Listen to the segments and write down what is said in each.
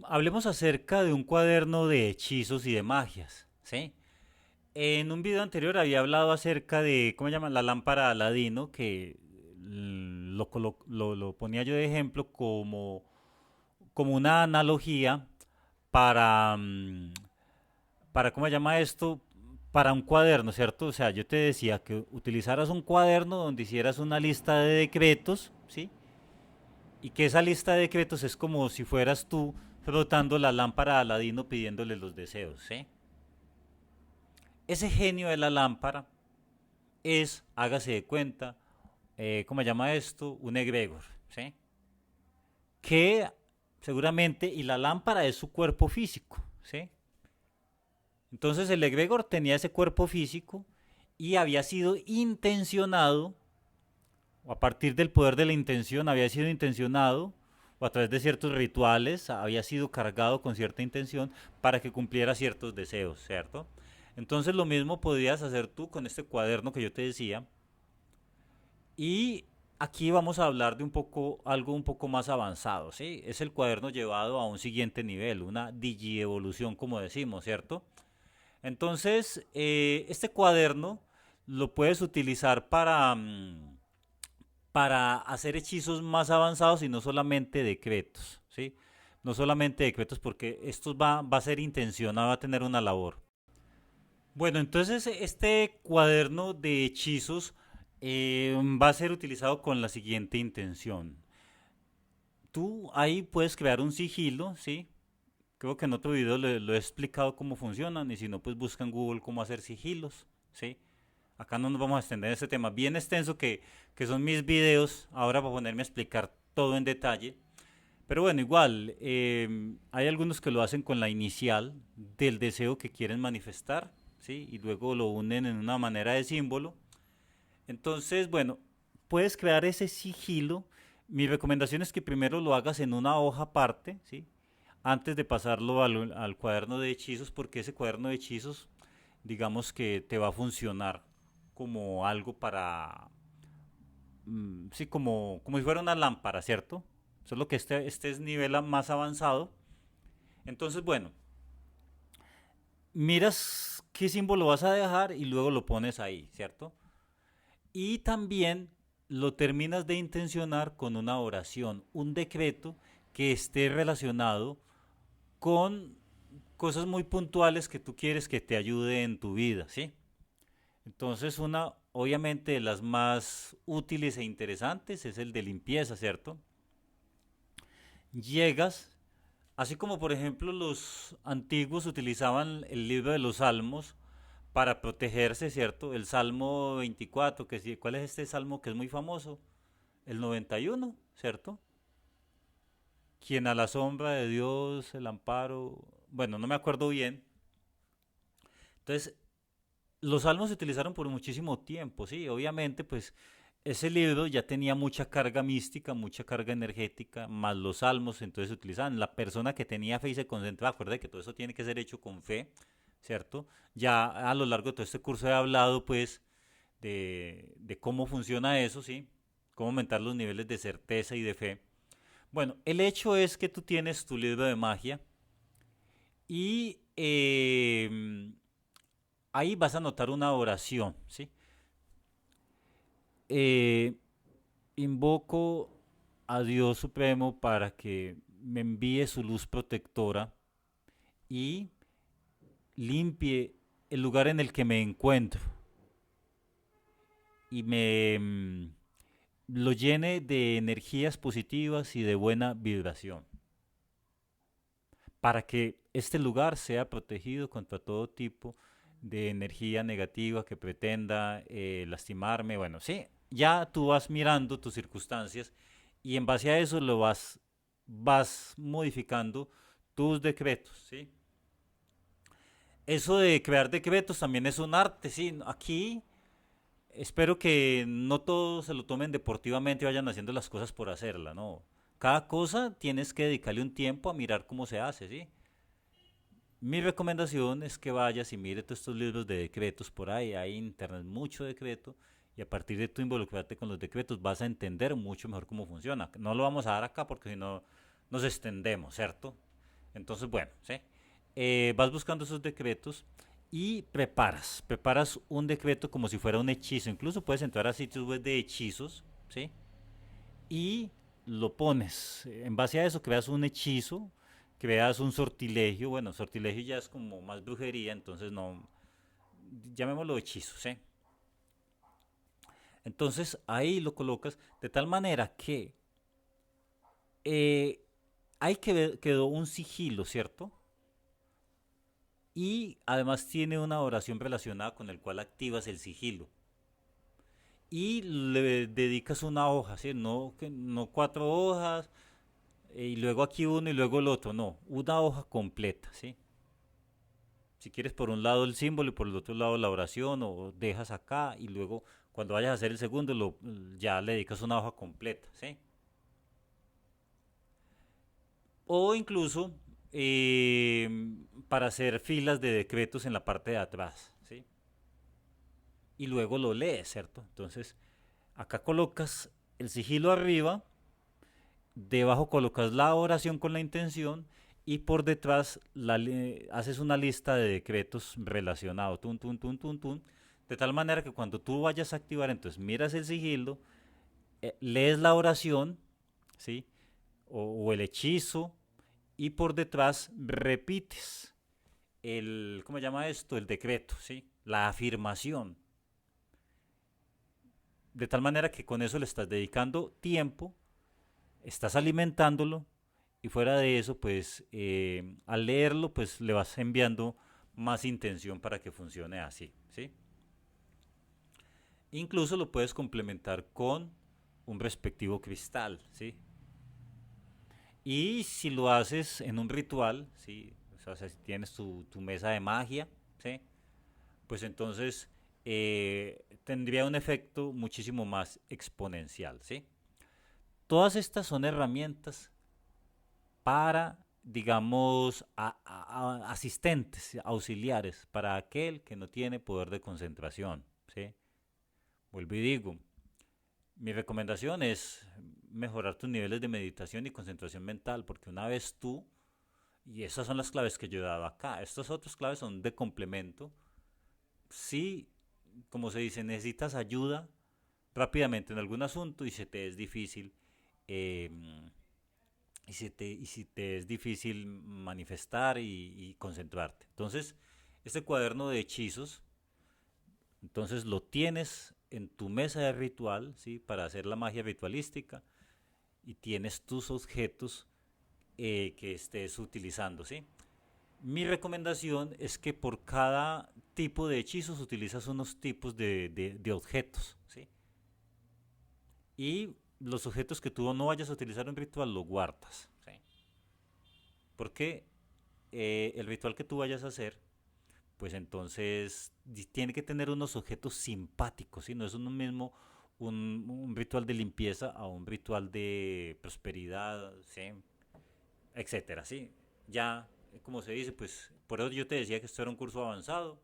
Hablemos acerca de un cuaderno de hechizos y de magias, ¿sí? En un video anterior había hablado acerca de, ¿cómo se llama? La lámpara de Aladino, que lo ponía yo de ejemplo como una analogía para, ¿cómo se llama esto? Para un cuaderno, ¿cierto? O sea, yo te decía que utilizaras un cuaderno donde hicieras una lista de decretos, ¿sí? Y que esa lista de decretos es como si fueras tú frotando la lámpara a Aladino pidiéndole los deseos, ¿sí? Ese genio de la lámpara es, hágase de cuenta, ¿cómo se llama esto? Un egregor, ¿sí? Que seguramente, y la lámpara es su cuerpo físico, ¿sí? Entonces el egregor tenía ese cuerpo físico y había sido intencionado, o a partir del poder de la intención, había sido intencionado, o a través de ciertos rituales, había sido cargado con cierta intención para que cumpliera ciertos deseos, ¿cierto? Entonces lo mismo podrías hacer tú con este cuaderno que yo te decía. Y aquí vamos a hablar de algo un poco más avanzado, ¿sí? Es el cuaderno llevado a un siguiente nivel, una digievolución, como decimos, ¿cierto? Entonces, este cuaderno lo puedes utilizar para hacer hechizos más avanzados y no solamente decretos, ¿sí? No solamente decretos porque esto va a ser intencionado, va a tener una labor. Bueno, entonces este cuaderno de hechizos va a ser utilizado con la siguiente intención. Tú ahí puedes crear un sigilo, ¿sí? Creo que en otro video lo he explicado cómo funcionan y si no, pues busca en Google cómo hacer sigilos, ¿sí? Acá no nos vamos a extender en este tema bien extenso que son mis videos, ahora para ponerme a explicar todo en detalle. Pero bueno, igual, hay algunos que lo hacen con la inicial del deseo que quieren manifestar, ¿sí? Y luego lo unen en una manera de símbolo. Entonces, bueno, puedes crear ese sigilo. Mi recomendación es que primero lo hagas en una hoja aparte, ¿sí? Antes de pasarlo al cuaderno de hechizos, porque ese cuaderno de hechizos, digamos que te va a funcionar como algo para, sí, como si fuera una lámpara, ¿cierto? Solo que este es nivel más avanzado. Entonces, bueno, miras qué símbolo vas a dejar y luego lo pones ahí, ¿cierto? Y también lo terminas de intencionar con una oración, un decreto que esté relacionado con cosas muy puntuales que tú quieres que te ayude en tu vida, ¿sí? Entonces, una, obviamente, de las más útiles e interesantes es el de limpieza, ¿cierto? Llegas, así como por ejemplo los antiguos utilizaban el libro de los salmos para protegerse, ¿cierto? El Salmo 24, ¿cuál es este salmo que es muy famoso? El 91, ¿cierto? Quien a la sombra de Dios, el amparo, bueno, no me acuerdo bien. Entonces, los salmos se utilizaron por muchísimo tiempo, sí, obviamente, pues ese libro ya tenía mucha carga mística, mucha carga energética, más los salmos, entonces se utilizaban. La persona que tenía fe y se concentraba, acuerda que todo eso tiene que ser hecho con fe, ¿cierto? Ya a lo largo de todo este curso he hablado, pues, de cómo funciona eso, ¿sí? Cómo aumentar los niveles de certeza y de fe. Bueno, el hecho es que tú tienes tu libro de magia y ahí vas a notar una oración, ¿sí? Eh, Invoco a Dios Supremo para que me envíe su luz protectora y limpie el lugar en el que me encuentro y lo llene de energías positivas y de buena vibración, para que este lugar sea protegido contra todo tipo de energía negativa que pretenda lastimarme. Bueno, sí, ya tú vas mirando tus circunstancias y en base a eso vas modificando tus decretos, ¿sí? Eso de crear decretos también es un arte, ¿sí? Aquí espero que no todos se lo tomen deportivamente y vayan haciendo las cosas por hacerla, ¿no? Cada cosa tienes que dedicarle un tiempo a mirar cómo se hace, ¿sí? Mi recomendación es que vayas y mire todos estos libros de decretos por ahí, hay en internet mucho decreto y a partir de tu involucrarte con los decretos vas a entender mucho mejor cómo funciona. No lo vamos a dar acá porque si no nos extendemos, ¿cierto? Entonces, bueno, ¿sí? Vas buscando esos decretos y preparas un decreto como si fuera un hechizo. Incluso puedes entrar a sitios web de hechizos, ¿sí? Y lo pones. En base a eso creas un hechizo, creas un sortilegio. Bueno, sortilegio ya es como más brujería, entonces no, llamémoslo hechizo, ¿sí? Entonces ahí lo colocas de tal manera que eh, ahí quedó un sigilo, ¿cierto? Y además tiene una oración relacionada con el cual activas el sigilo. Y le dedicas una hoja, ¿sí? No, no cuatro hojas, y luego aquí uno y luego el otro, no, una hoja completa, ¿sí? Si quieres por un lado el símbolo y por el otro lado la oración, o dejas acá y luego cuando vayas a hacer el segundo ya le dedicas una hoja completa, ¿sí? O incluso eh, para hacer filas de decretos en la parte de atrás, ¿sí? Y luego lo lees, ¿cierto? Entonces, acá colocas el sigilo arriba, debajo colocas la oración con la intención y por detrás haces una lista de decretos relacionados, tun, tun, tun, tun, tun, de tal manera que cuando tú vayas a activar, entonces miras el sigilo, lees la oración, ¿sí? O el hechizo y por detrás repites ¿cómo se llama esto? El decreto, ¿sí? La afirmación. De tal manera que con eso le estás dedicando tiempo, estás alimentándolo y fuera de eso, pues al leerlo, pues le vas enviando más intención para que funcione así, ¿sí? Incluso lo puedes complementar con un respectivo cristal, ¿sí? Y si lo haces en un ritual, ¿sí? O sea, si tienes tu mesa de magia, ¿sí? Pues entonces tendría un efecto muchísimo más exponencial, ¿sí? Todas estas son herramientas para, digamos, asistentes, auxiliares, para aquel que no tiene poder de concentración, ¿sí? Vuelvo y digo, mi recomendación es mejorar tus niveles de meditación y concentración mental, porque una vez tú, y esas son las claves que yo he dado acá, estas otras claves son de complemento, si, como se dice, necesitas ayuda rápidamente en algún asunto y se te es difícil, eh, y si te es difícil manifestar y concentrarte. Entonces, este cuaderno de hechizos, entonces lo tienes en tu mesa de ritual, ¿sí? Para hacer la magia ritualística y tienes tus objetos que estés utilizando, ¿sí? Mi recomendación es que por cada tipo de hechizos utilizas unos tipos de objetos, ¿sí? Y los objetos que tú no vayas a utilizar en ritual los guardas, ¿sí? Porque el ritual que tú vayas a hacer, pues entonces tiene que tener unos objetos simpáticos, ¿sí? No es uno mismo un ritual de limpieza a un ritual de prosperidad, ¿sí? Etcétera, ¿sí? Ya, como se dice, pues por eso yo te decía que esto era un curso avanzado.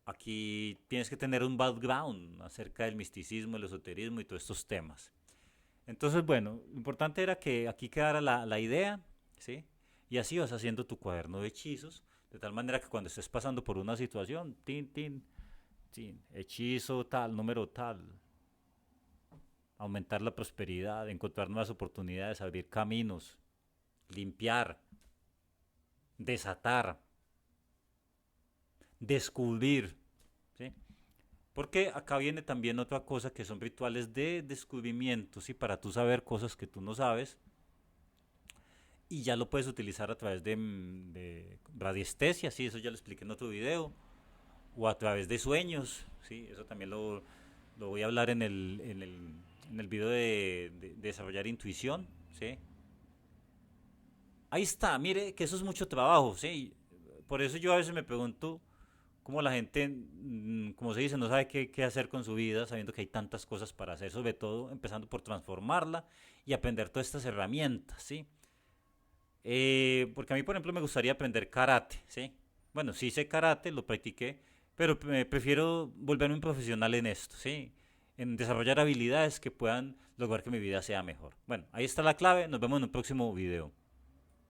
Aquí tienes que tener un background acerca del misticismo, el esoterismo y todos estos temas. Entonces, bueno, lo importante era que aquí quedara la idea, ¿sí? Y así vas haciendo tu cuaderno de hechizos, de tal manera que cuando estés pasando por una situación, tin, tin, tin, hechizo tal, número tal, aumentar la prosperidad, encontrar nuevas oportunidades, abrir caminos, limpiar, desatar, descubrir, ¿sí? Porque acá viene también otra cosa que son rituales de descubrimiento, ¿sí? Para tú saber cosas que tú no sabes y ya lo puedes utilizar a través de radiestesia, sí, eso ya lo expliqué en otro video, o a través de sueños, sí, eso también lo voy a hablar en el video de desarrollar intuición, sí. Ahí está, mire que eso es mucho trabajo, sí. Por eso yo a veces me pregunto cómo la gente, como se dice, no sabe qué hacer con su vida, sabiendo que hay tantas cosas para hacer, sobre todo empezando por transformarla y aprender todas estas herramientas, ¿sí? Porque a mí, por ejemplo, me gustaría aprender karate, ¿sí? Bueno, sí sé karate, lo practiqué, pero prefiero volverme un profesional en esto, ¿sí? En desarrollar habilidades que puedan lograr que mi vida sea mejor. Bueno, ahí está la clave, nos vemos en un próximo video.